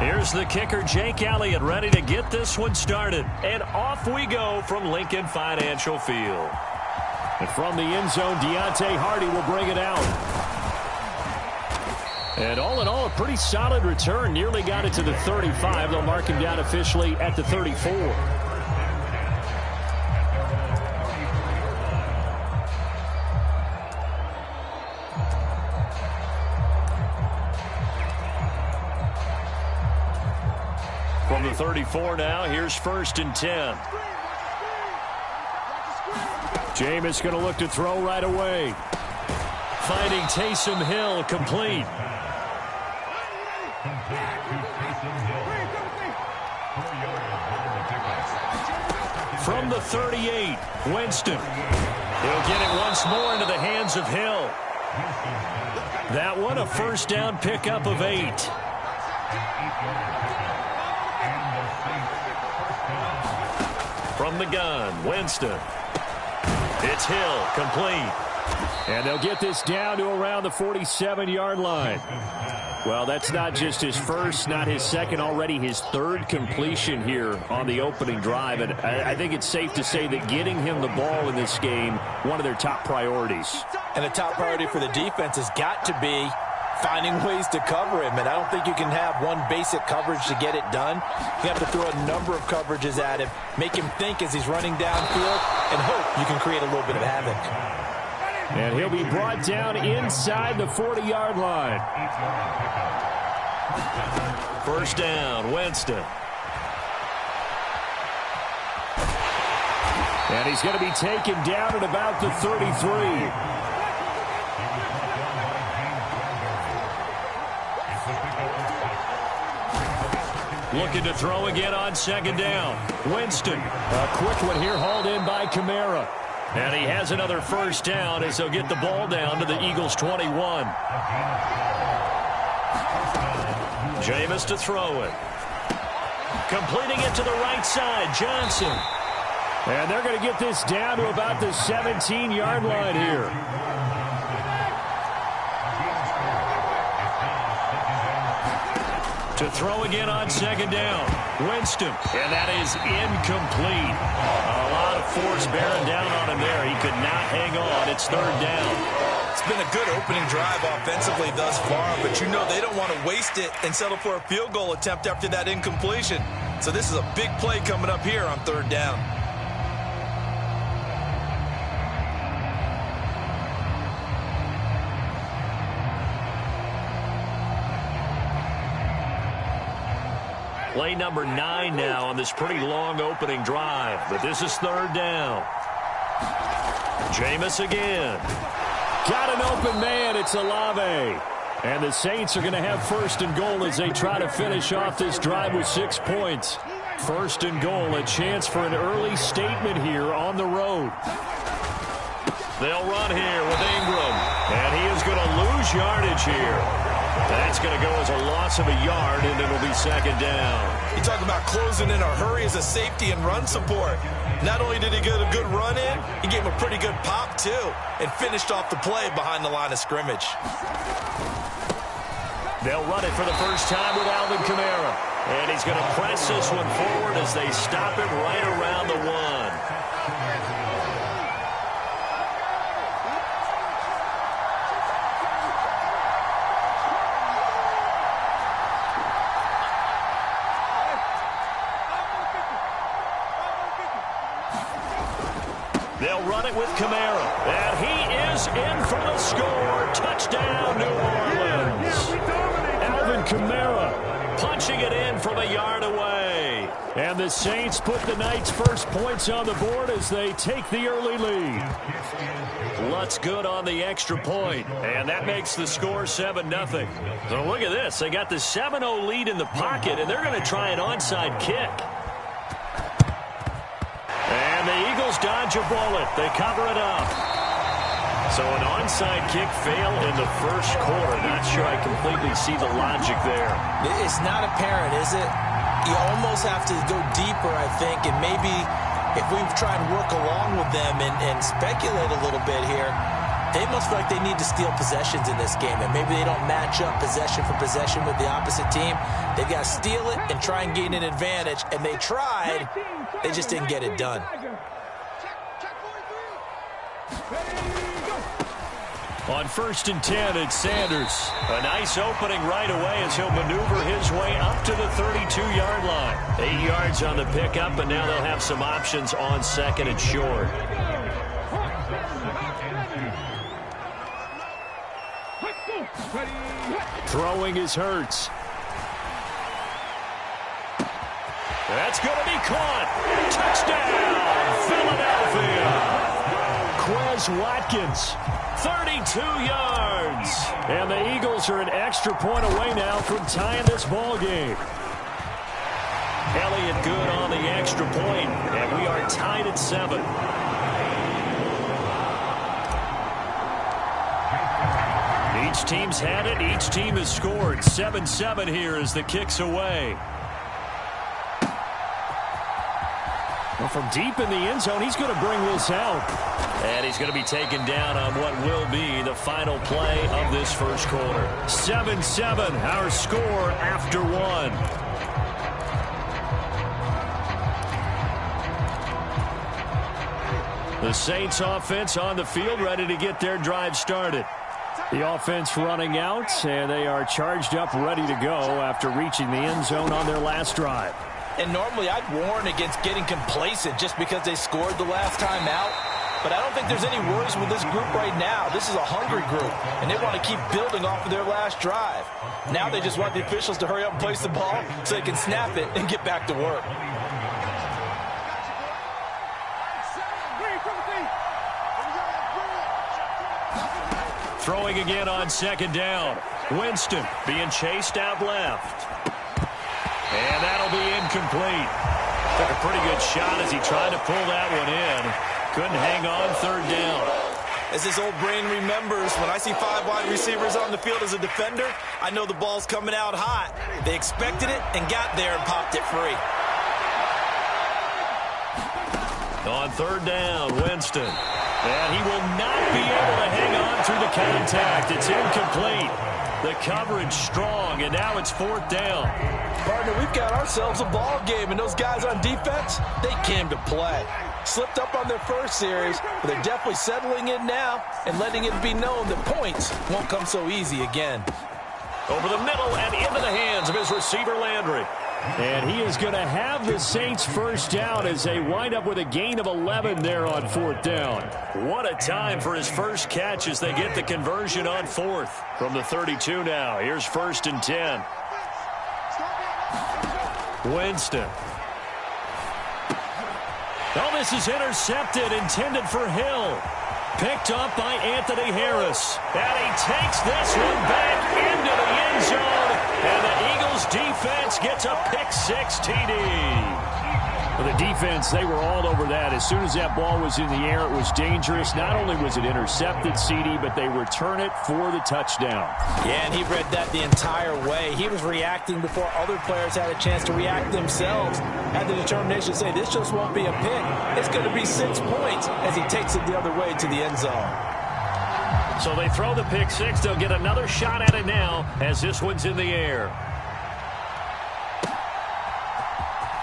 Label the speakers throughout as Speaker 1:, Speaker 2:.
Speaker 1: Here's the kicker, Jake Elliott, ready to get this one started. And off we go from Lincoln Financial Field. And from the end zone, Deontay Hardy will bring it out. And all in all, a pretty solid return. Nearly got it to the 35. They'll mark him down officially at the 34. From the 34 now, here's 1st and 10. Jameis going to look to throw right away. Finding Taysom Hill, complete. From the 38, Winston. He'll get it once more into the hands of Hill. That one a first down pickup of 8. From the gun, Winston. It's Hill, complete. And they'll get this down to around the 47-yard line. Well, that's not just his first, not his second, already his third completion here on the opening drive. And I think it's safe to say that getting him the ball in this game, one of their top priorities.
Speaker 2: And the top priority for the defense has got to be finding ways to cover him. And I don't think you can have one basic coverage to get it done. You have to throw a number of coverages at him, make him think as he's running downfield, and hope you can create a little bit of havoc.
Speaker 1: And he'll be brought down inside the 40-yard line. First down, Winston. And he's going to be taken down at about the 33. Looking to throw again on second down. Winston. A quick one here, hauled in by Kamara. And he has another first down as they'll get the ball down to the Eagles' 21. Jameis to throw it. Completing it to the right side, Johnson. And they're going to get this down to about the 17-yard line here. To throw again on second down. Winston. And that is incomplete. A lot of force bearing down on him there. He could not hang on. It's third down.
Speaker 3: It's been a good opening drive offensively thus far, but you know they don't want to waste it and settle for a field goal attempt after that incompletion. So this is a big play coming up here on third down.
Speaker 1: Play number 9 now on this pretty long opening drive. But this is third down. Jameis again. Got an open man. It's Olave. And the Saints are going to have first and goal as they try to finish off this drive with 6 points. First and goal, a chance for an early statement here on the road. They'll run here with Ingram. And he is going to lose yardage here. That's going to go as a loss of a yard, and it'll be second down.
Speaker 3: You talk about closing in a hurry as a safety and run support. Not only did he get a good run in, he gave him a pretty good pop, too, and finished off the play behind the line of scrimmage.
Speaker 1: They'll run it for the first time with Alvin Kamara. And he's going to press this one forward as they stop it right around the 1. They'll run it with Kamara. And he is in for the score. Touchdown, New Orleans. Alvin Kamara punching it in from a yard away. And the Saints put the night's first points on the board as they take the early lead. Lutz good on the extra point. And that makes the score 7-0. So look at this. They got the 7-0 lead in the pocket, and they're going to try an onside kick. And the Eagles dodge a bullet. They cover it up. So an onside kick fail in the first quarter. Not sure I completely see the logic there.
Speaker 2: It's not apparent, is it? You almost have to go deeper, I think, and maybe if we try and work along with them and speculate a little bit here, They must feel like they need to steal possessions in this game, and maybe they don't match up possession for possession with the opposite team. They've got to steal it and try and gain an advantage, and they tried. They just didn't get it done.
Speaker 1: On 1st and 10, it's Sanders. A nice opening right away as he'll maneuver his way up to the 32-yard line. 8 yards on the pickup, and now they'll have some options on 2nd and short. Throwing is Hurts. That's going to be caught. Touchdown, Philadelphia. Quez Watkins, 32 yards. And the Eagles are an extra point away now from tying this ball game. Elliott good on the extra point, and we are tied at 7. Each team's had it. Each team has scored. 7-7 here as the kick's away. Well, from deep in the end zone, he's going to bring this out. And he's going to be taken down on what will be the final play of this first quarter. 7-7, our score after 1. The Saints offense on the field, ready to get their drive started. The offense running out, and they are charged up, ready to go after reaching the end zone on their last drive.
Speaker 2: And normally I'd warn against getting complacent just because they scored the last time out. But I don't think there's any worries with this group right now. This is a hungry group, and they want to keep building off of their last drive. Now they just want the officials to hurry up and place the ball so they can snap it and get back to work.
Speaker 1: Throwing again on 2nd down. Winston being chased out left. And that'll be incomplete. Took a pretty good shot as he tried to pull that one in. Couldn't hang on 3rd down.
Speaker 3: As his old brain remembers, when I see 5 wide receivers on the field as a defender, I know the ball's coming out hot. They expected it and got there and popped it free.
Speaker 1: On 3rd down, Winston. And he will not be able to hang on through the contact. It's incomplete. The coverage strong, and now it's 4th down.
Speaker 2: Partner, we've got ourselves a ball game, and those guys on defense, they came to play. Slipped up on their first series, but they're definitely settling in now and letting it be known that points won't come so easy again.
Speaker 1: Over the middle and into the hands of his receiver, Landry. And he is going to have the Saints first down as they wind up with a gain of 11 there on 4th down. What a time for his first catch as they get the conversion on 4th. From the 32 now, here's 1st and 10. Winston. Oh, this is intercepted, intended for Hill. Picked up by Anthony Harris. And he takes this one back into the end zone. And the Eagles defense gets a pick-6 TD. For the defense, they were all over that. As soon as that ball was in the air, it was dangerous. Not only was it intercepted, CD, but they return it for the touchdown.
Speaker 2: Yeah, and he read that the entire way. He was reacting before other players had a chance to react themselves. Had the determination to say, this just won't be a pick. It's going to be 6 points as he takes it the other way to the end zone.
Speaker 1: So they throw the pick-6. They'll get another shot at it now as this one's in the air.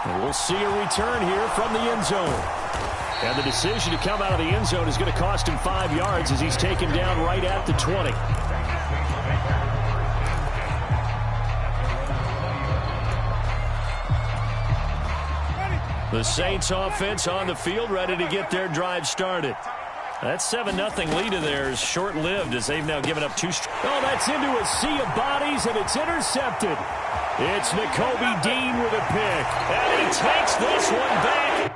Speaker 1: And we'll see a return here from the end zone. And the decision to come out of the end zone is going to cost him 5 yards as he's taken down right at the 20. The Saints offense on the field ready to get their drive started. That 7-0 lead of theirs short-lived as they've now given up 2 straight. Oh, that's into a sea of bodies, and it's intercepted. It's Nakobe Dean with a pick. And he takes this one back.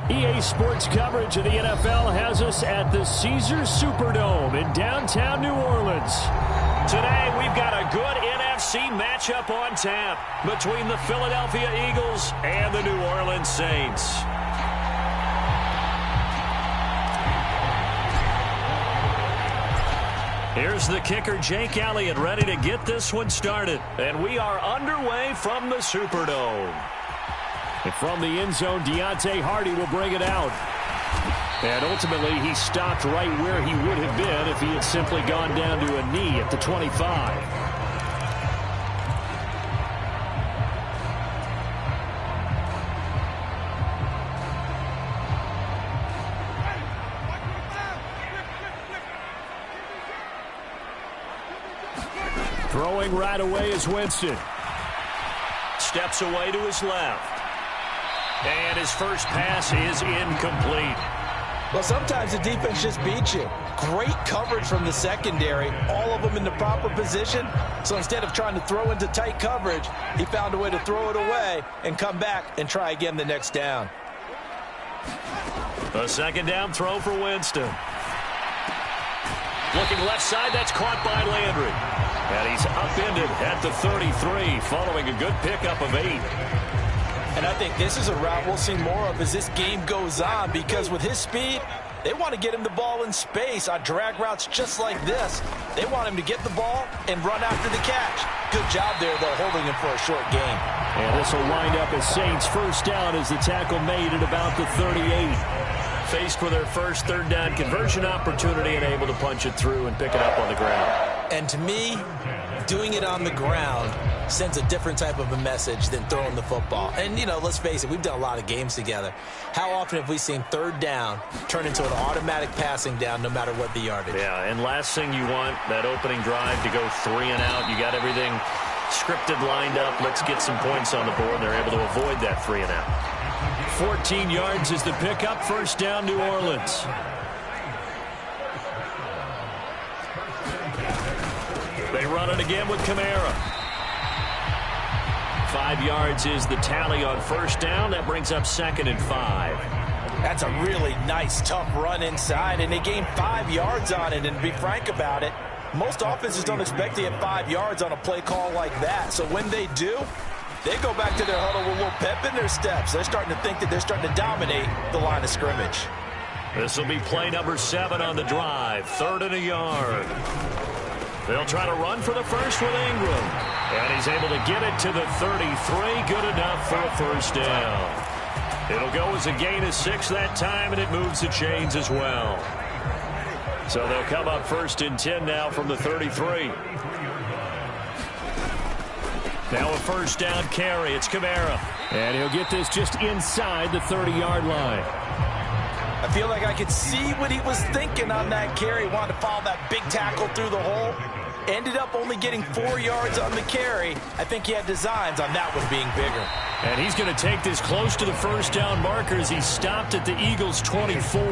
Speaker 1: EA Sports coverage of the NFL has us at the Caesars Superdome in downtown New Orleans. Today, we've got a good NFC matchup on tap between the Philadelphia Eagles and the New Orleans Saints. Here's the kicker, Jake Elliott, ready to get this one started. And we are underway from the Superdome. And from the end zone, Deontay Hardy will bring it out. And ultimately, he stopped right where he would have been if he had simply gone down to a knee at the 25. Throwing right away is Winston. Steps away to his left. And his first pass is incomplete.
Speaker 2: Well, sometimes the defense just beats you. Great coverage from the secondary, all of them in the proper position. So instead of trying to throw into tight coverage, he found a way to throw it away and come back and try again the next down.
Speaker 1: A second down throw for Winston. Looking left side, that's caught by Landry. And he's upended at the 33 following a good pickup of 8.
Speaker 2: And I think this is a route we'll see more of as this game goes on, because with his speed, they want to get him the ball in space on drag routes just like this. They want him to get the ball and run after the catch. Good job there, though, holding him for a short gain.
Speaker 1: And this will wind up as Saints first down as the tackle made at about the 38. Faced with their first third down conversion opportunity and able to punch it through and pick it up on the ground.
Speaker 2: And to me, doing it on the ground sends a different type of a message than throwing the football. And, you know, let's face it, we've done a lot of games together. How often have we seen third down turn into an automatic passing down no matter what the yardage?
Speaker 1: Yeah, and last thing you want, that opening drive to go 3 and out. You got everything scripted, lined up. Let's get some points on the board. They're able to avoid that 3 and out. 14 yards is the pickup. First down, New Orleans. They run it again with Kamara. 5 yards is the tally on first down. That brings up 2nd and 5.
Speaker 2: That's a really nice, tough run inside, and they gained 5 yards on it. And to be frank about it, most offenses don't expect to get 5 yards on a play call like that. So when they do, they go back to their huddle with a little pep in their steps. They're starting to think that they're starting to dominate the line of scrimmage.
Speaker 1: This will be play number 7 on the drive. 3rd and a yard. They'll try to run for the first with Ingram. And he's able to get it to the 33. Good enough for a first down. It'll go as a gain of 6 that time, and it moves the chains as well. So they'll come up 1st and 10 now from the 33. Now a first down carry. It's Kamara. And he'll get this just inside the 30-yard line.
Speaker 2: I feel like I could see what he was thinking on that carry. Wanted to follow that big tackle through the hole. Ended up only getting 4 yards on the carry. I think he had designs on that one being bigger.
Speaker 1: And he's going to take this close to the first down marker as he stopped at the Eagles' 24.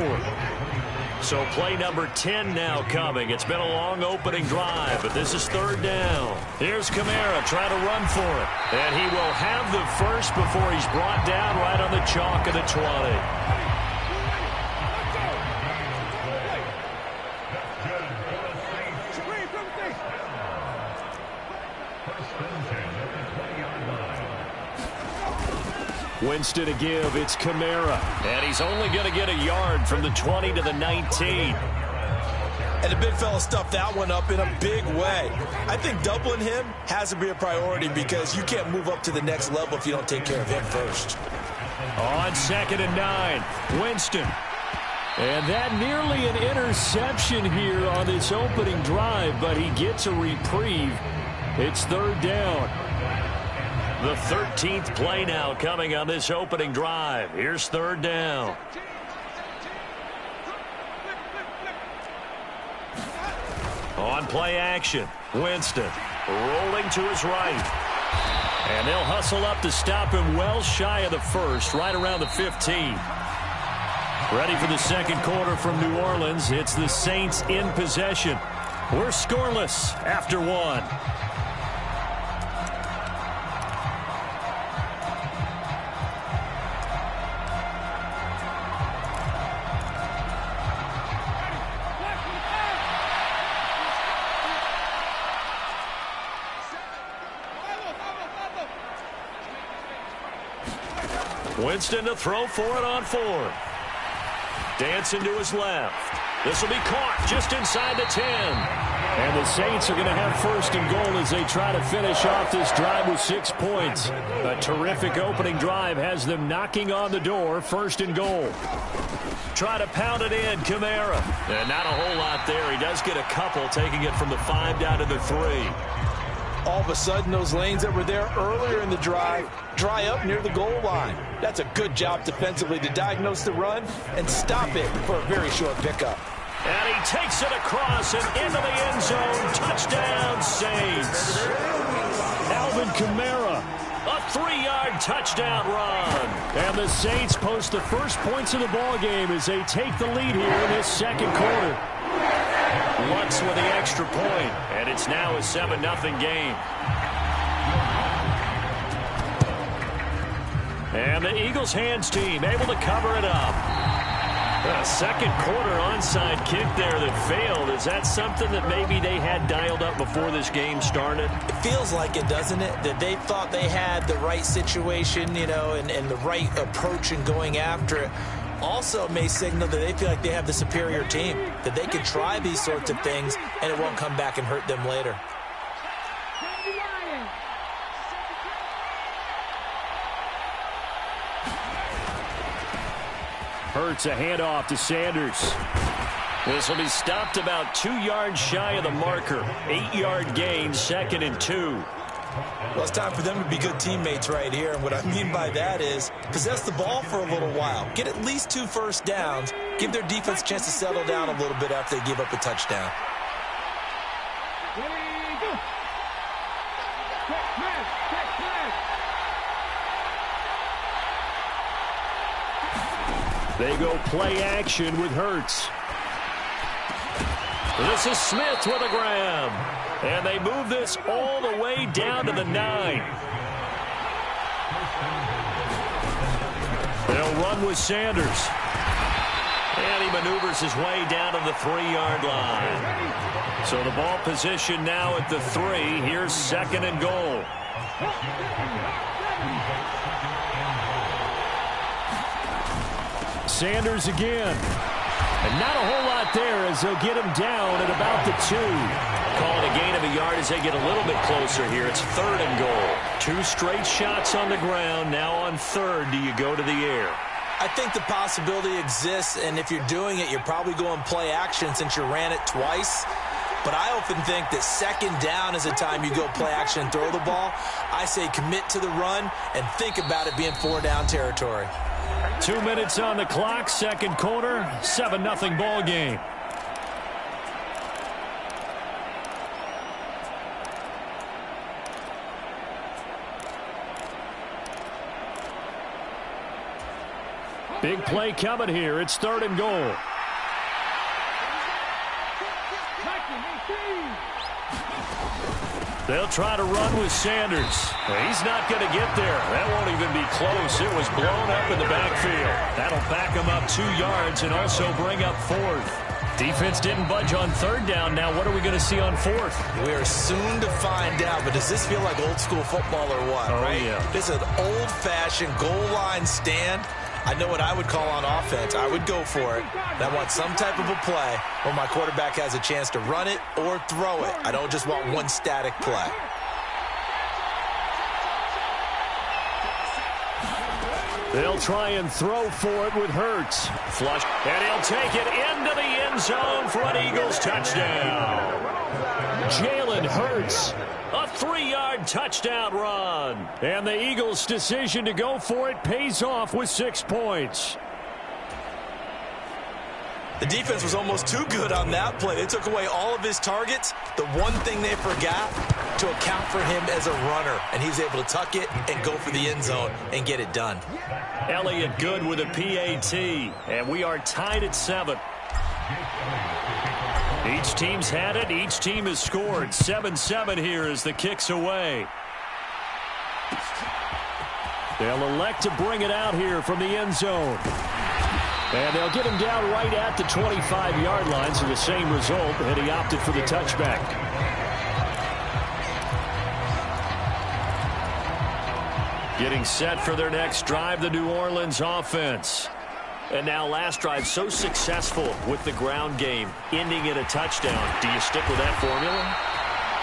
Speaker 1: So play number 10 now coming. It's been a long opening drive, but this is 3rd down. Here's Kamara trying to run for it. And he will have the first before he's brought down right on the chalk of the 20. Winston to give. It's Kamara. And he's only going to get a yard from the 20 to the 19.
Speaker 2: And the big fella stuffed that one up in a big way. I think doubling him has to be a priority because you can't move up to the next level if you don't take care of him first.
Speaker 1: On 2nd and 9, Winston. And that nearly an interception here on this opening drive, but he gets a reprieve. It's 3rd down. The 13th play now coming on this opening drive. Here's 3rd down. On play action, Winston rolling to his right. And they'll hustle up to stop him well shy of the first, right around the 15. Ready for the second quarter from New Orleans. It's the Saints in possession. We're scoreless after 1. Winston to throw for it on 4th. Dancing to his left. This will be caught just inside the 10. And the Saints are going to have 1st and goal as they try to finish off this drive with 6 points. A terrific opening drive has them knocking on the door. 1st and goal. Try to pound it in, Kamara. And not a whole lot there. He does get a couple, taking it from the 5 down to the 3.
Speaker 2: All of a sudden, those lanes that were there earlier in the drive dry up near the goal line. That's a good job defensively to diagnose the run and stop it for a very short pickup.
Speaker 1: And he takes it across and into the end zone. Touchdown, Saints. Alvin Kamara, a 3-yard touchdown run. And the Saints post the first points of the ball game as they take the lead here in this 2nd quarter. Lutz with the extra point, and it's now a 7-0 game. And the Eagles hands team able to cover it up. A 2nd quarter onside kick there that failed. Is that something that maybe they had dialed up before this game started?
Speaker 2: It feels like it, doesn't it? That they thought they had the right situation, you know, and the right approach in going after it. Also may signal that they feel like they have the superior team, that they can try these sorts of things and it won't come back and hurt them later.
Speaker 1: Hurts a handoff to Sanders. This will be stopped about 2 yards shy of the marker. 8-yard gain, 2nd and 2.
Speaker 2: Well, it's time for them to be good teammates right here. And what I mean by that is possess the ball for a little while. Get at least 2 first downs. Give their defense a chance to settle down a little bit after they give up a touchdown.
Speaker 1: They go play action with Hurts. This is Smith with a grab. And they move this all the way down to the 9. They'll run with Sanders. And he maneuvers his way down to the 3-yard line. So the ball position now at the 3. Here's 2nd and goal. Sanders again. And not a whole lot there as they'll get him down at about the 2. Call it a gain of a yard as they get a little bit closer here. It's 3rd and goal. 2 straight shots on the ground. Now on 3rd, do you go to the air?
Speaker 2: I think the possibility exists, and if you're doing it, you're probably going play action since you ran it twice. But I often think that 2nd down is the time you go play action and throw the ball. I say commit to the run and think about it being 4-down territory.
Speaker 1: 2 minutes on the clock, 2nd quarter, 7-0 ball game. Big play coming here. It's 3rd and goal. They'll try to run with Sanders. He's not going to get there. That won't even be close. It was blown up in the backfield. That'll back him up 2 yards and also bring up 4th. Defense didn't budge on 3rd down. Now what are we going to see on 4th?
Speaker 2: We are soon to find out, but does this feel like old school football or what?
Speaker 1: Oh,
Speaker 2: right?
Speaker 1: Yeah.
Speaker 2: This is an old-fashioned goal line stand. I know what I would call on offense. I would go for it. And I want some type of a play where my quarterback has a chance to run it or throw it. I don't just want one static play.
Speaker 1: They'll try and throw for it with Hurts. Flush. And he'll take it into the end zone for an Eagles touchdown. Jalen Hurts. A 3-yard touchdown run. And the Eagles' decision to go for it pays off with 6 points.
Speaker 2: The defense was almost too good on that play. They took away all of his targets. The one thing they forgot, to account for him as a runner. And he was able to tuck it and go for the end zone and get it done.
Speaker 1: Elliott good with a PAT. And we are tied at 7. Each team's had it. Each team has scored. 7-7 here as the kick's away. They'll elect to bring it out here from the end zone. And they'll get him down right at the 25-yard line, so the same result, and he opted for the touchback. Getting set for their next drive, the New Orleans offense. And now last drive so successful with the ground game, ending in a touchdown. Do you stick with that formula?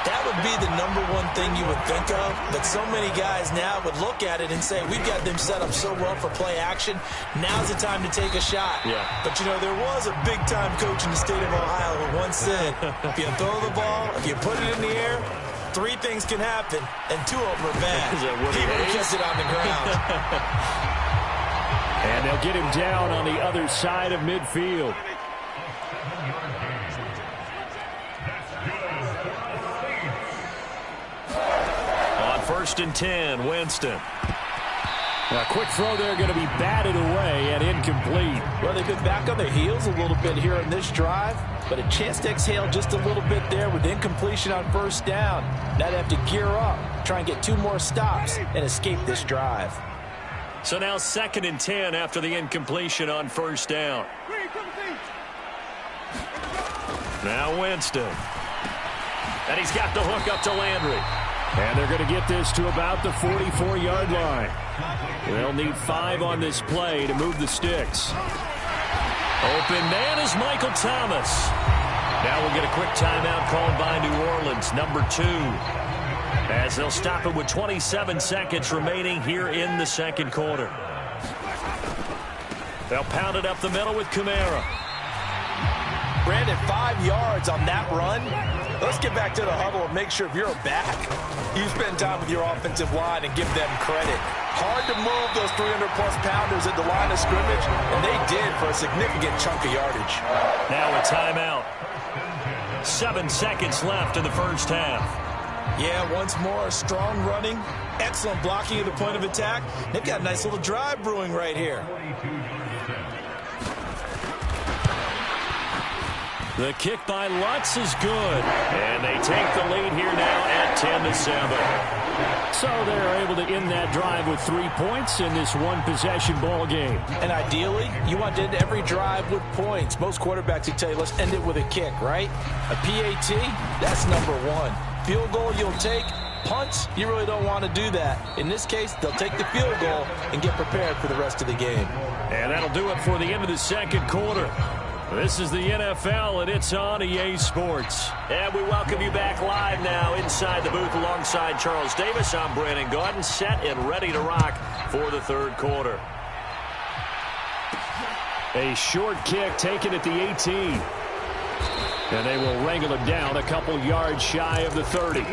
Speaker 3: That would be the number one thing you would think of, but so many guys now would look at it and say, we've got them set up so well for play action, now's the time to take a shot.
Speaker 1: Yeah.
Speaker 3: But, you know, there was a big-time coach in the state of Ohio who once said, if you throw the ball, if you put it in the air, 3 things can happen, and 2 of them are bad. He would have kept it on the ground.
Speaker 1: And they'll get him down on the other side of midfield. On 1st and 10, Winston. A quick throw there going to be batted away and incomplete.
Speaker 2: Well, they've been back on their heels a little bit here in this drive, but a chance to exhale just a little bit there with incompletion on 1st down. Now they have to gear up, try and get 2 more stops and escape this drive.
Speaker 1: So now 2nd and 10 after the incompletion on 1st down. Now Winston. And he's got the hook up to Landry. And they're going to get this to about the 44-yard line. They'll need 5 on this play to move the sticks. Open man is Michael Thomas. Now we'll get a quick timeout called by New Orleans, number 2. As they'll stop it with 27 seconds remaining here in the 2nd quarter. They'll pound it up the middle with Kamara.
Speaker 2: Brandon, 5 yards on that run. Let's get back to the huddle and make sure if you're a back, you spend time with your offensive line and give them credit. Hard to move those 300-plus pounders at the line of scrimmage, and they did for a significant chunk of yardage.
Speaker 1: Now a timeout. 7 seconds left in the 1st half.
Speaker 3: Yeah, once more, strong running, excellent blocking at the point of attack. They've got a nice little drive brewing right here.
Speaker 1: The kick by Lutz is good. And they take the lead here now at 10-7. So they're able to end that drive with 3 points in this one-possession ball game.
Speaker 2: And ideally, you want to end every drive with points. Most quarterbacks would tell you, let's end it with a kick, right? A PAT, that's number 1. Field goal you'll take. Punts, you really don't want to do that. In this case, they'll take the field goal and get prepared for the rest of the game.
Speaker 1: And that'll do it for the end of the 2nd quarter. This is the NFL, and it's on EA Sports. And we welcome you back live now inside the booth alongside Charles Davis. I'm Brandon Gaudin, set and ready to rock for the 3rd quarter. A short kick taken at the 18. And they will wrangle it down a couple yards shy of the 30.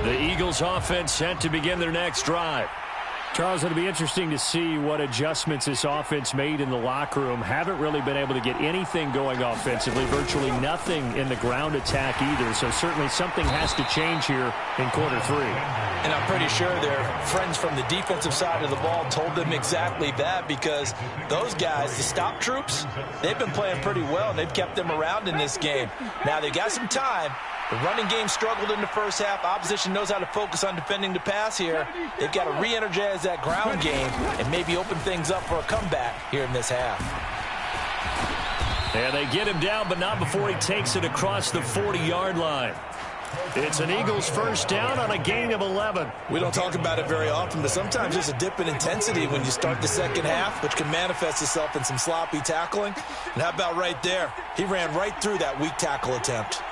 Speaker 1: The Eagles offense set to begin their next drive. Charles, it'll be interesting to see what adjustments this offense made in the locker room. Haven't really been able to get anything going offensively, virtually nothing in the ground attack either. So certainly something has to change here in quarter 3.
Speaker 3: And I'm pretty sure their friends from the defensive side of the ball told them exactly that, because those guys, the stop troops, they've been playing pretty well, and they've kept them around in this game. Now they've got some time. The running game struggled in the 1st half. Opposition knows how to focus on defending the pass here. They've got to re-energize that ground game and maybe open things up for a comeback here in this half.
Speaker 1: And they get him down, but not before he takes it across the 40-yard line. It's an Eagles 1st down on a gain of 11.
Speaker 3: We don't talk about it very often, but sometimes there's a dip in intensity when you start the 2nd half, which can manifest itself in some sloppy tackling. And how about right there? He ran right through that weak tackle attempt.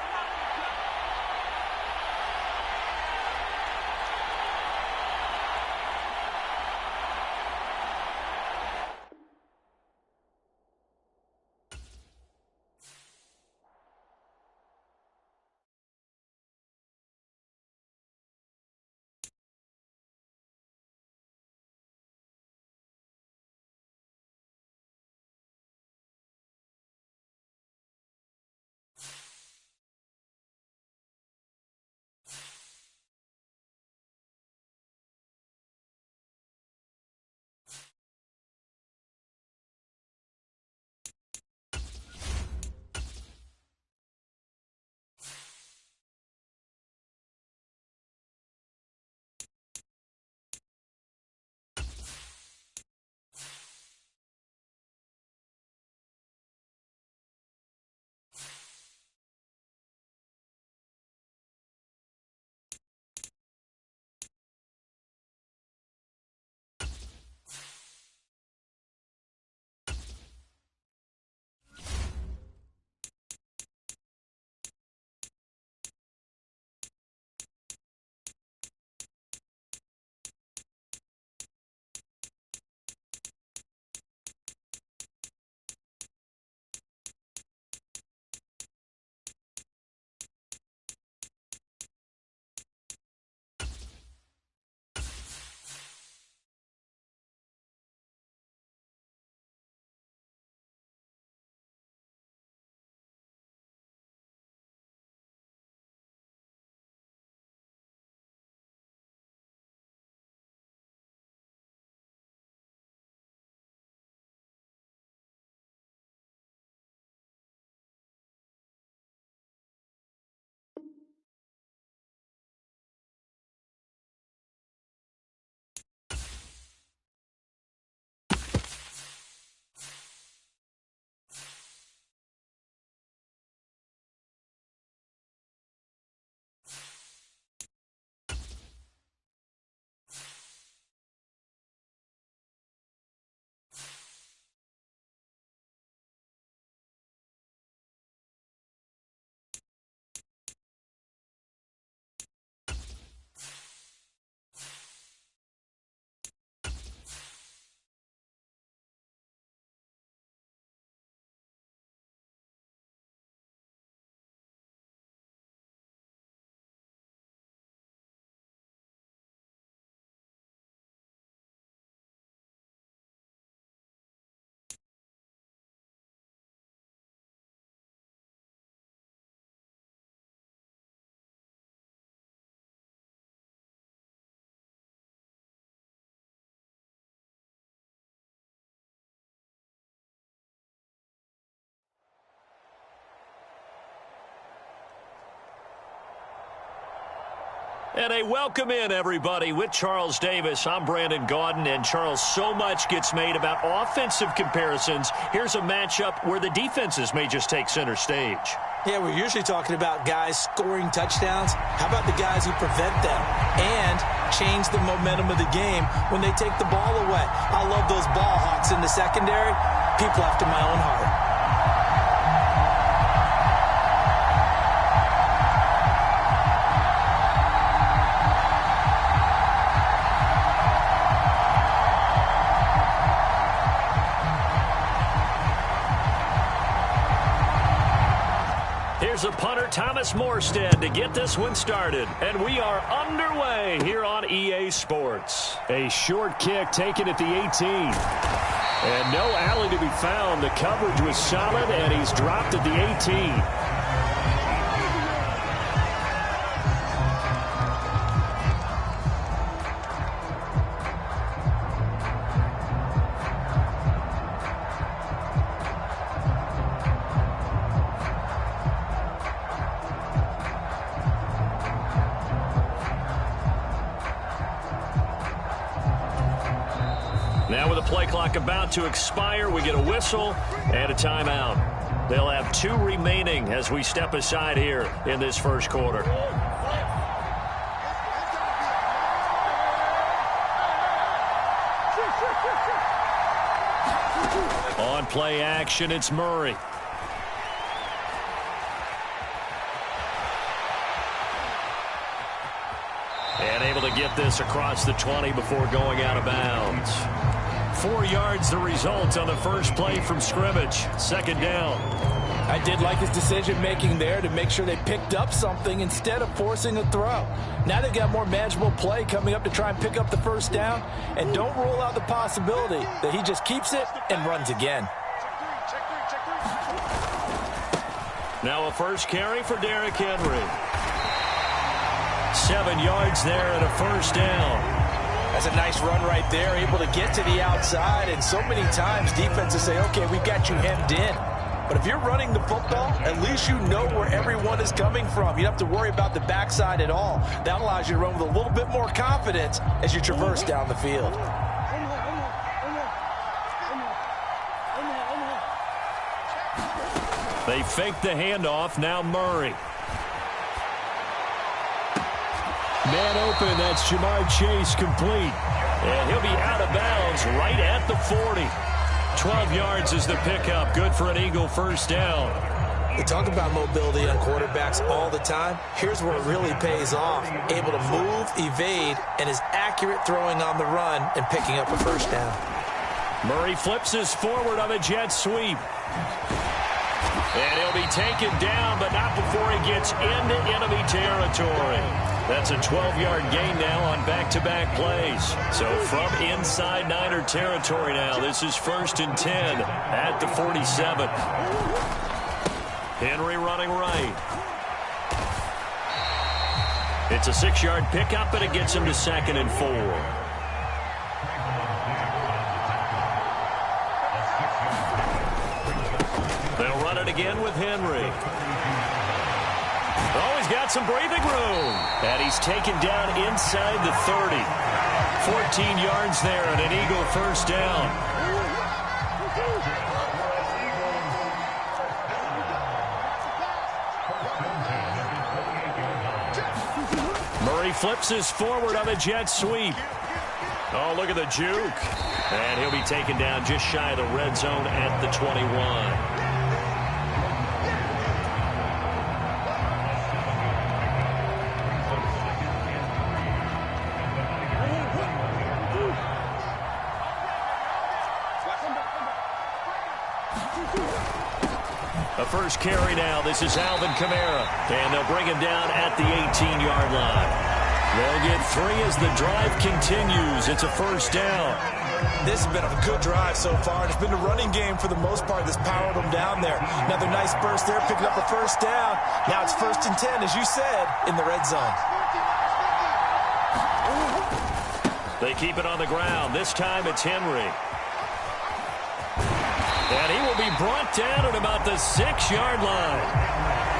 Speaker 1: And a welcome in, everybody, with Charles Davis. I'm Brandon Gaudin, and Charles, so much gets made about offensive comparisons. Here's a matchup where the defenses may just take center stage.
Speaker 3: Yeah, we're usually talking about guys scoring touchdowns. How about the guys who prevent them and change the momentum of the game when they take the ball away? I love those ball hawks in the secondary. People after my own heart.
Speaker 1: Here's a punter, Thomas Morstead, to get this one started. And we are underway here on EA Sports. A short kick taken at the 18. And no alley to be found. The coverage was solid, and he's dropped at the 18. Now with the play clock about to expire, we get a whistle and a timeout. They'll have 2 remaining as we step aside here in this first quarter. On play action, it's Murray. And able to get this across the 20 before going out of bounds. 4 yards the result on the first play from scrimmage. Second down.
Speaker 2: I did like his decision-making there to make sure they picked up something instead of forcing a throw. Now they've got more manageable play coming up to try and pick up the first down. And don't rule out the possibility that he just keeps it and runs again.
Speaker 1: Now a first carry for Derrick Henry. 7 yards there and a first down.
Speaker 2: That's a nice run right there, able to get to the outside. And so many times defenses say, okay, we've got you hemmed in. But if you're running the football, at least you know where everyone is coming from. You don't have to worry about the backside at all. That allows you to run with a little bit more confidence as you traverse down the field.
Speaker 1: They fake the handoff. Now Murray. Man open, that's Jamar Chase complete. And he'll be out of bounds right at the 40. 12 yards is the pickup. Good for an Eagle first down.
Speaker 3: We talk about mobility on quarterbacks all the time. Here's where it really pays off. Able to move, evade, and is accurate throwing on the run and picking up a first down.
Speaker 1: Murray flips his forward on a jet sweep. And he'll be taken down, but not before he gets into enemy territory. That's a 12-yard gain now on back-to-back plays. So from inside Niner territory now, this is 1st and 10 at the 47. Henry running right. It's a 6-yard pickup, and it gets him to 2nd and 4. They'll run it again with Henry. Oh, he's got some breathing room. And he's taken down inside the 30. 14 yards there and an Eagle first down. Murray flips his forward on a jet sweep. Oh, look at the juke. And he'll be taken down just shy of the red zone at the 21. A first carry now. This is Alvin Kamara. And they'll bring him down at the 18-yard line. They'll get 3 as the drive continues. It's a first down.
Speaker 2: This has been a good drive so far. It's been the running game for the most part that's powered them down there. Another nice burst there, picking up a first down. Now it's 1st and 10, as you said, in the red zone.
Speaker 1: They keep it on the ground. This time it's Henry. And he will be brought down at about the 6-yard line.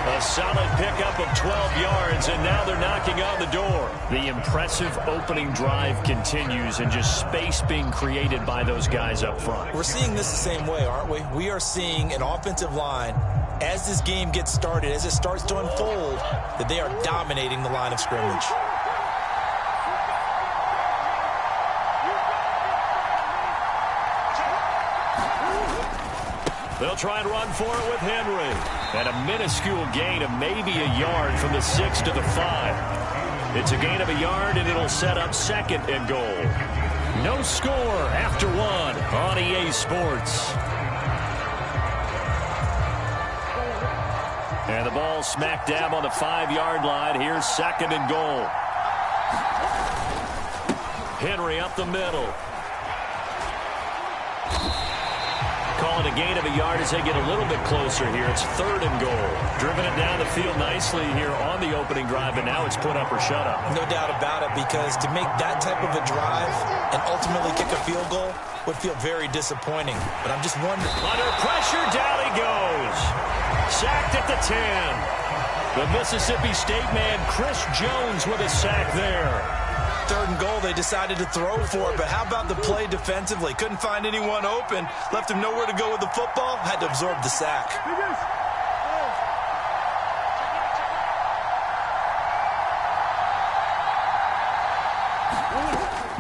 Speaker 1: A solid pickup of 12 yards, and now they're knocking on the door. The impressive opening drive continues, and just space being created by those guys up front.
Speaker 3: We're seeing this the same way, aren't we? We are seeing an offensive line, as this game gets started, as it starts to unfold, that they are dominating the line of scrimmage.
Speaker 1: They'll try and run for it with Henry. And a minuscule gain of maybe a yard from the 6 to the 5. It's a gain of a yard, and it'll set up 2nd and goal. No score after 1 on EA Sports. And the ball smack dab on the 5-yard line. Here's 2nd and goal. Henry up the middle. Calling a gain of a yard as they get a little bit closer here. It's 3rd and goal. Driven it down the field nicely here on the opening drive, and now it's put up or shut up.
Speaker 3: No doubt about it, because to make that type of a drive and ultimately kick a field goal would feel very disappointing. But I'm just wondering.
Speaker 1: Under pressure, down he goes. Sacked at the 10. The Mississippi State man, Chris Jones, with a sack there.
Speaker 3: 3rd and goal, they decided to throw for it, but how about the play defensively? Couldn't find anyone open, left him nowhere to go with the football, had to absorb the sack.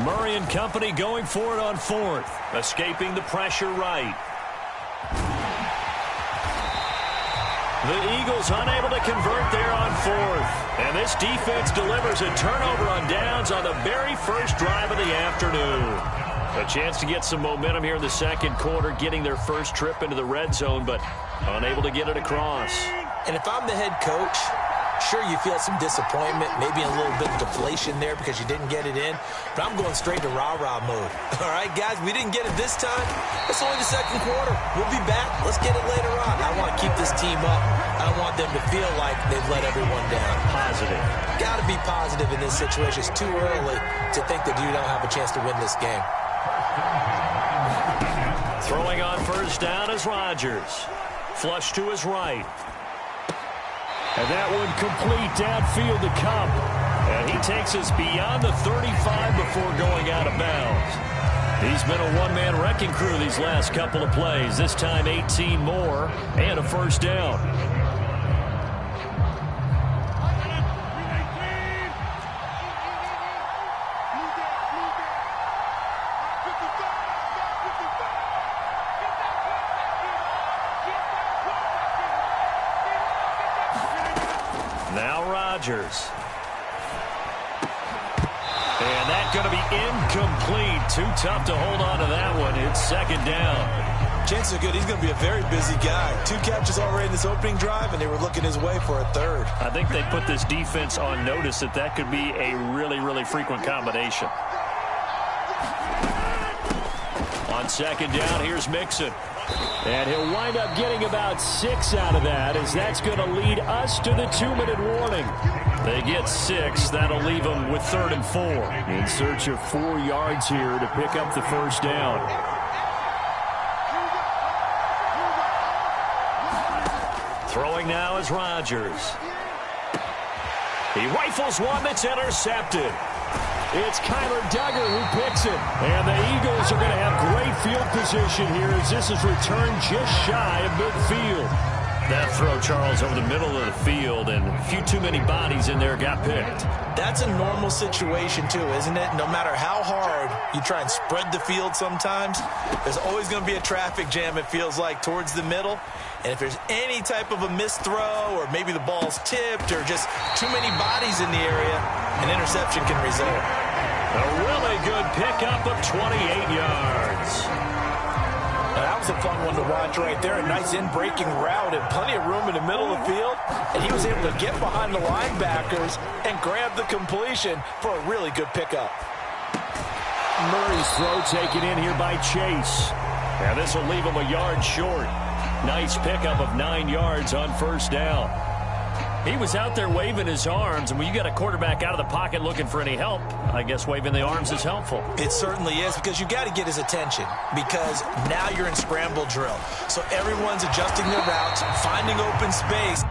Speaker 1: Murray and company going for it on 4th, escaping the pressure right. The Eagles unable to convert there on 4th. And this defense delivers a turnover on downs on the very first drive of the afternoon. A chance to get some momentum here in the 2nd quarter, getting their first trip into the red zone, but unable to get it across.
Speaker 3: And if I'm the head coach, sure, you feel some disappointment, maybe a little bit of deflation there because you didn't get it in, but I'm going straight to rah-rah mode. All right, guys, we didn't get it this time. It's only the 2nd quarter. We'll be back. Let's get it later on. I want to keep this team up. I don't want them to feel like they've let everyone down.
Speaker 1: Positive.
Speaker 3: Got to be positive in this situation. It's too early to think that you don't have a chance to win this game.
Speaker 1: Throwing on 1st down is Rodgers. Flush to his right. And that one complete downfield to Cup. And he takes us beyond the 35 before going out of bounds. He's been a one-man wrecking crew these last couple of plays. This time 18 more and a 1st down. Now Rodgers. And that's going to be incomplete. Too tough to hold on to that one. It's 2nd down.
Speaker 3: Chances are good. He's going to be a very busy guy. 2 catches already in this opening drive, and they were looking his way for a 3rd.
Speaker 1: I think they put this defense on notice that could be a really, really frequent combination. On 2nd down, here's Mixon. And he'll wind up getting about 6 out of that, as that's going to lead us to the 2-minute warning. They get 6. That'll leave them with 3rd and 4. In search of 4 yards here to pick up the 1st down. Throwing now is Rodgers. He rifles one that's intercepted. It's Kyler Duggar who picks it. And the Eagles are going to have great field position here as this is returned just shy of midfield. That throw, Charles, over the middle of the field, and a few too many bodies in there got picked.
Speaker 3: That's a normal situation, too, isn't it? No matter how hard you try and spread the field sometimes, there's always going to be a traffic jam, it feels like, towards the middle. And if there's any type of a missed throw, or maybe the ball's tipped, or just too many bodies in the area, an interception can result.
Speaker 1: A really good pickup of 28 yards.
Speaker 3: Now, that was a fun one to watch right there. A nice in-breaking route and plenty of room in the middle of the field. And he was able to get behind the linebackers and grab the completion for a really good pickup.
Speaker 1: Murray's throw taken in here by Chase. And this will leave him a yard short. Nice pickup of 9 yards on 1st down. He was out there waving his arms, and when you got a quarterback out of the pocket looking for any help, I guess waving the arms is helpful.
Speaker 3: It certainly is, because you got to get his attention, because now you're in scramble drill. So everyone's adjusting their routes, finding open space.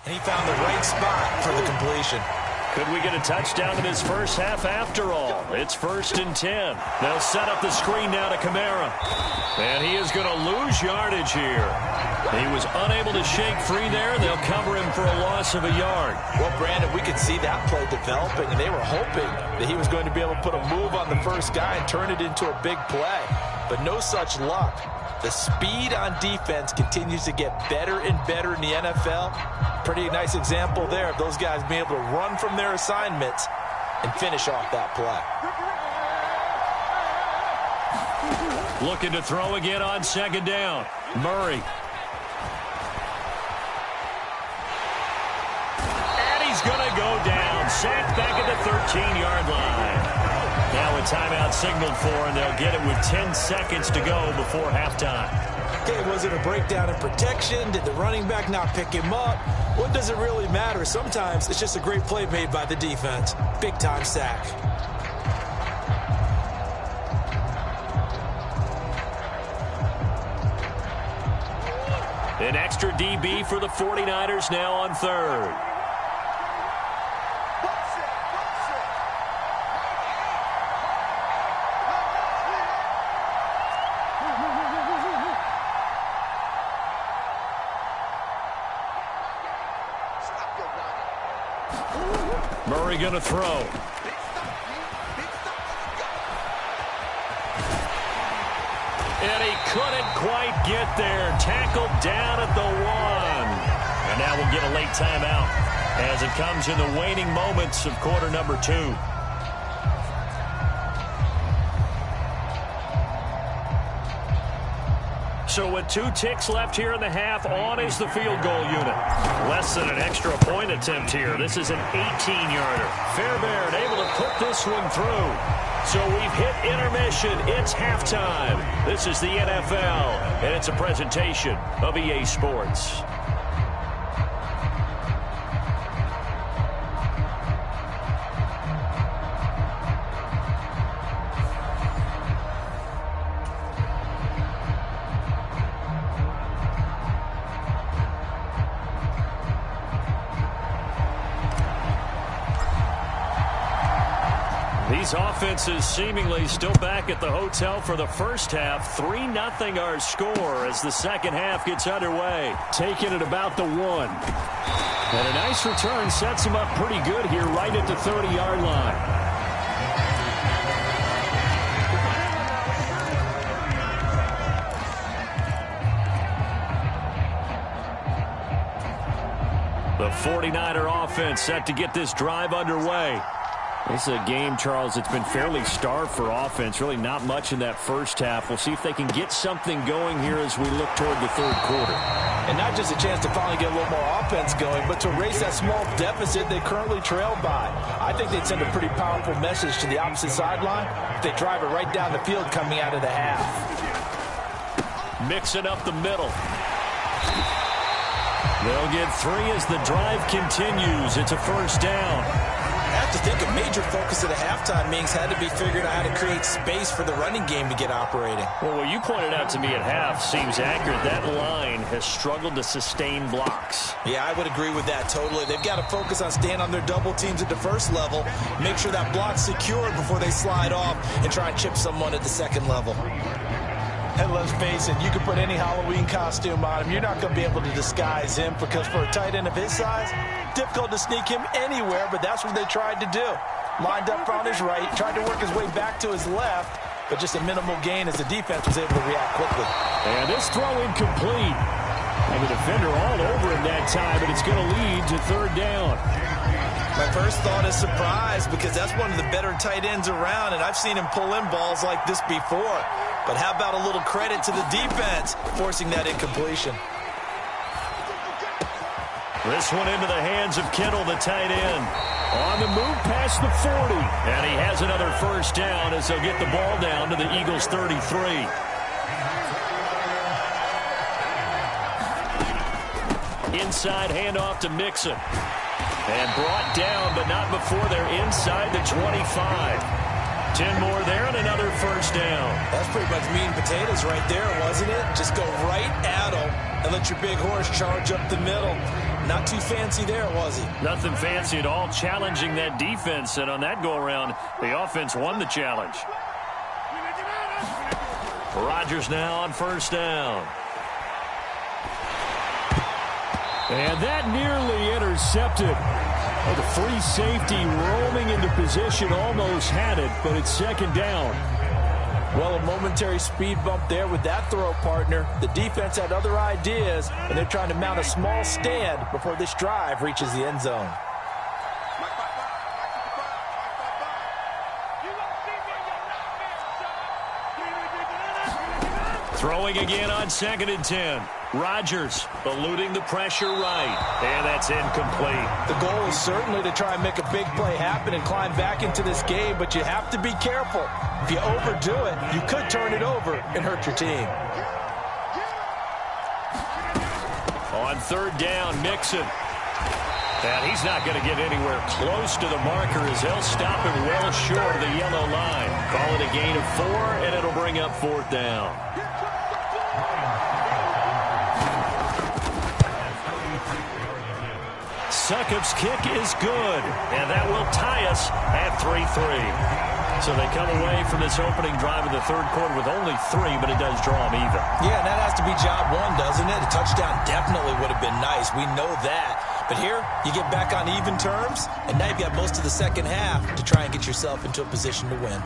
Speaker 3: And he found the right spot for the completion.
Speaker 1: Could we get a touchdown in this first half after all? It's 1st and 10. They'll set up the screen now to Kamara. And he is going to lose yardage here. He was unable to shake free there. They'll cover him for a loss of a yard.
Speaker 3: Well, Brandon, we could see that play developing, and they were hoping that he was going to be able to put a move on the first guy and turn it into a big play. But no such luck. The speed on defense continues to get better and better in the NFL. Pretty nice example there of those guys being able to run from their assignments and finish off that play.
Speaker 1: Looking to throw again on 2nd down. Murray. And he's going to go down. Sacked back at the 13-yard line. Now a timeout signaled for, and they'll get it with 10 seconds to go before halftime.
Speaker 3: Okay, was it a breakdown in protection? Did the running back not pick him up? What does it really matter? Sometimes it's just a great play made by the defense. Big-time sack.
Speaker 1: An extra DB for the 49ers now on 3rd. Murray going to throw. And he couldn't quite get there. Tackled down at the 1. And now we'll get a late timeout as it comes in the waning moments of quarter number 2. So with 2 ticks left here in the half, on is the field goal unit. Less than an extra point attempt here. This is an 18-yarder. Fairbairn able to put this one through. So we've hit intermission. It's halftime. This is the NFL, and it's a presentation of EA Sports. These offenses seemingly still back at the hotel for the first half. 3-0 our score as the second half gets underway. Taking it about the 1. And a nice return sets him up pretty good here right at the 30-yard line. The 49er offense set to get this drive underway. This is a game, Charles, that's been fairly starved for offense. Really not much in that first half. We'll see if they can get something going here as we look toward the third quarter.
Speaker 3: And not just a chance to finally get a little more offense going, but to erase that small deficit they currently trailed by. I think they'd send a pretty powerful message to the opposite sideline if they drive it right down the field coming out of the half.
Speaker 1: Mixing up the middle. They'll get 3 as the drive continues. It's a first down.
Speaker 3: I have to think a major focus at a halftime meetings had to be figuring out how to create space for the running game to get operating.
Speaker 1: Well, what you pointed out to me at half seems accurate. That line has struggled to sustain blocks.
Speaker 3: Yeah, I would agree with that totally. They've got to focus on staying on their double teams at the first level, make sure that block's secured before they slide off and try and chip someone at the second level. And let's face it, you can put any Halloween costume on him. You're not going to be able to disguise him because for a tight end of his size, difficult to sneak him anywhere, but that's what they tried to do. Lined up on his right, tried to work his way back to his left, but just a minimal gain as the defense was able to react quickly.
Speaker 1: And this throw incomplete. And the defender all over him that time, but it's going to lead to third down.
Speaker 3: My first thought is surprise because that's one of the better tight ends around, and I've seen him pull in balls like this before. But how about a little credit to the defense forcing that incompletion?
Speaker 1: This one into the hands of Kittle, the tight end. On the move past the 40. And he has another first down as they'll get the ball down to the Eagles' 33. Inside handoff to Mixon. And brought down, but not before they're inside the 25. 10 more there and another first down.
Speaker 3: That's pretty much meat and potatoes right there, wasn't it? Just go right at him and let your big horse charge up the middle. Not too fancy there, was he?
Speaker 1: Nothing fancy at all, challenging that defense. And on that go-around, the offense won the challenge. Rodgers now on first down. And that nearly intercepted. Oh, the free safety roaming into position almost had it, but it's second down.
Speaker 3: Well, a momentary speed bump there with that throw, partner. The defense had other ideas, and they're trying to mount a small stand before this drive reaches the end zone.
Speaker 1: Throwing again on 2nd and 10. Rodgers eluding the pressure right. And that's incomplete.
Speaker 3: The goal is certainly to try and make a big play happen and climb back into this game, but you have to be careful. If you overdo it, you could turn it over and hurt your team.
Speaker 1: On third down, Mixon. And he's not going to get anywhere close to the marker as they'll stop him well short of the yellow line. Call it a gain of 4, and it'll bring up fourth down. Succop's kick is good, and that will tie us at 3-3. So they come away from this opening drive in the third quarter with only 3, but it does draw them even.
Speaker 3: Yeah, and that has to be job one, doesn't it? A touchdown definitely would have been nice. We know that. But here, you get back on even terms, and now you've got most of the second half to try and get yourself into a position to win.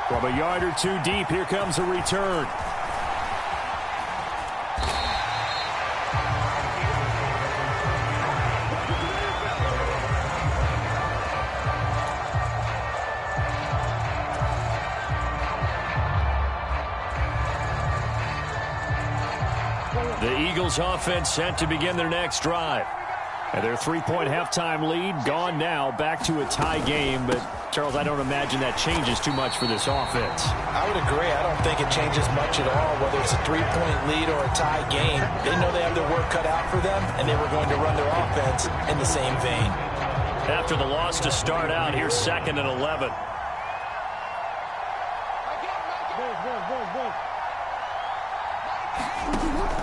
Speaker 1: From a yard or two deep, here comes a return. The Eagles offense set to begin their next drive. And their 3-point halftime lead gone now, back to a tie game. But, Charles, I don't imagine that changes too much for this offense.
Speaker 3: I would agree. I don't think it changes much at all, whether it's a 3-point lead or a tie game. They know they have their work cut out for them, and they were going to run their offense in the same vein.
Speaker 1: After the loss to start out, here's 2nd and 11.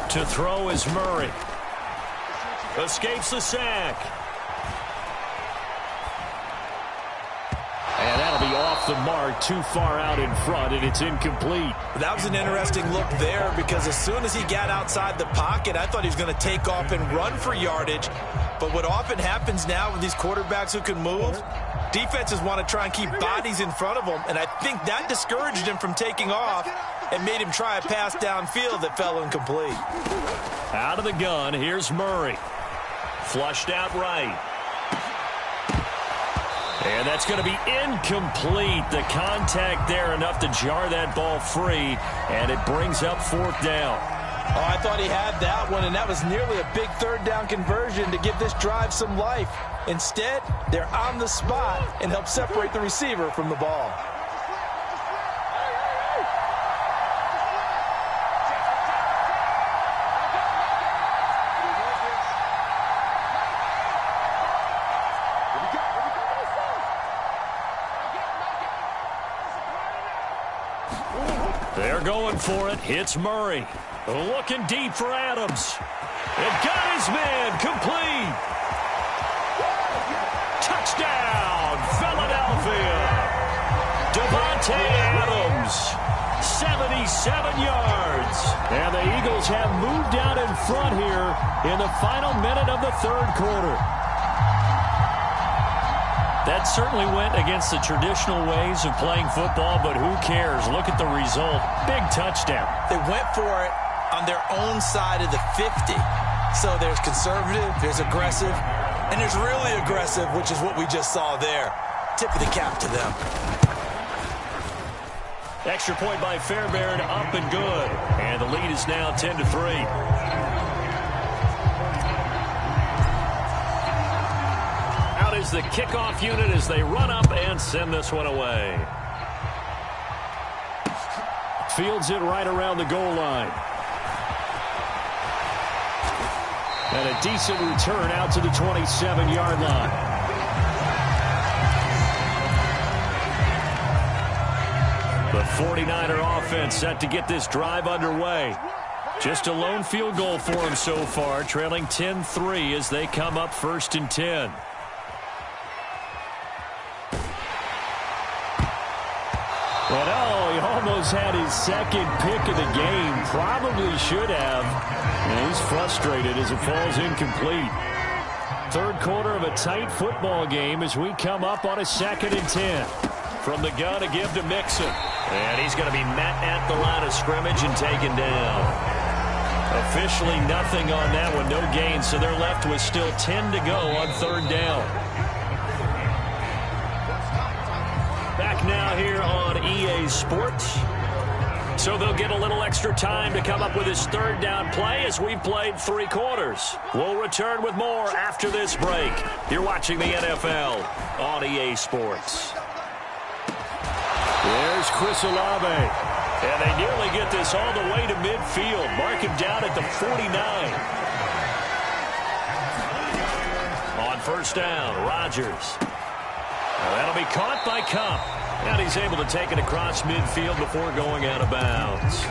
Speaker 1: To throw is Murray. Escapes the sack. And that'll be off the mark, too far out in front, and it's incomplete.
Speaker 3: That was an interesting look there because as soon as he got outside the pocket, I thought he was going to take off and run for yardage. But what often happens now with these quarterbacks who can move, defenses want to try and keep bodies in front of them, and I think that discouraged him from taking off and made him try a pass downfield that fell incomplete.
Speaker 1: Out of the gun, here's Murray. Flushed out right. And that's going to be incomplete. The contact there enough to jar that ball free, and it brings up fourth down.
Speaker 3: Oh, I thought he had that one, and that was nearly a big third down conversion to give this drive some life. Instead, they're on the spot and help separate the receiver from the ball.
Speaker 1: They're going for it. It's Murray. Looking deep for Adams. It got his man. Complete. Touchdown, Philadelphia. Devontae Adams. And the Eagles have moved out in front here in the final minute of the third quarter. That certainly went against the traditional ways of playing football, but who cares? Look at the result. Big touchdown.
Speaker 3: They went for it on their own side of the 50. So there's conservative, there's aggressive, and there's really aggressive, which is what we just saw there. Tip of the cap to them.
Speaker 1: Extra point by Fairbairn, up and good. And the lead is now 10-3. Out is the kickoff unit as they run up and send this one away. Fields it right around the goal line. And a decent return out to the 27-yard line. The 49er offense set to get this drive underway. Just a lone field goal for them so far, trailing 10-3 as they come up 1st and 10. And oh, he almost had his second pick of the game. Probably should have. And he's frustrated as it falls incomplete. Third quarter of a tight football game as we come up on a 2nd and 10. From the gun, a give to Mixon. And he's going to be met at the line of scrimmage and taken down. Officially nothing on that one, no gain, so they're left with still 10 to go on 3rd down. Back now here on EA Sports. So they'll get a little extra time to come up with his 3rd down play as we've played 3 quarters. We'll return with more after this break. You're watching the NFL on EA Sports. There's Chris Olave. And they nearly get this all the way to midfield. Mark him down at the 49. On 1st down, Rodgers. That'll be caught by Cup. And he's able to take it across midfield before going out of bounds.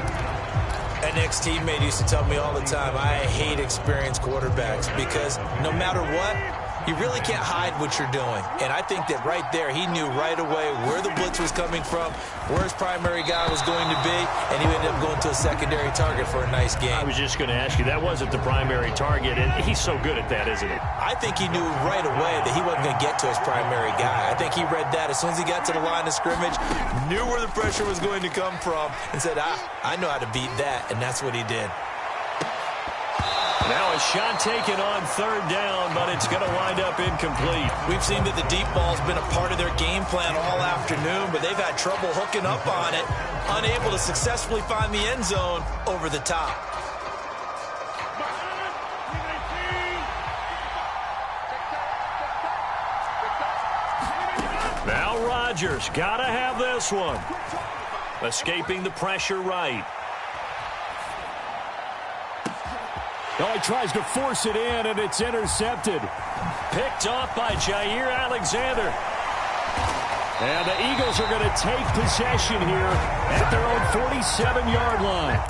Speaker 3: An ex-teammate used to tell me all the time, I hate experienced quarterbacks because no matter what, you really can't hide what you're doing. And I think that right there, he knew right away where the blitz was coming from, where his primary guy was going to be, and he ended up going to a secondary target for a nice game.
Speaker 1: I was just going to ask you, that wasn't the primary target, and he's so good at that, isn't he?
Speaker 3: I think he knew right away that he wasn't going to get to his primary guy. I think he read that as soon as he got to the line of scrimmage, knew where the pressure was going to come from, and said, I know how to beat that, and that's what he did.
Speaker 1: Now a shot taken on 3rd down, but it's going to wind up incomplete.
Speaker 3: We've seen that the deep ball's been a part of their game plan all afternoon, but they've had trouble hooking up on it, unable to successfully find the end zone over the top.
Speaker 1: Now Rodgers, got to have this one. Escaping the pressure right. Oh, he tries to force it in, and it's intercepted. Picked off by Jair Alexander. And the Eagles are going to take possession here at their own 47-yard line.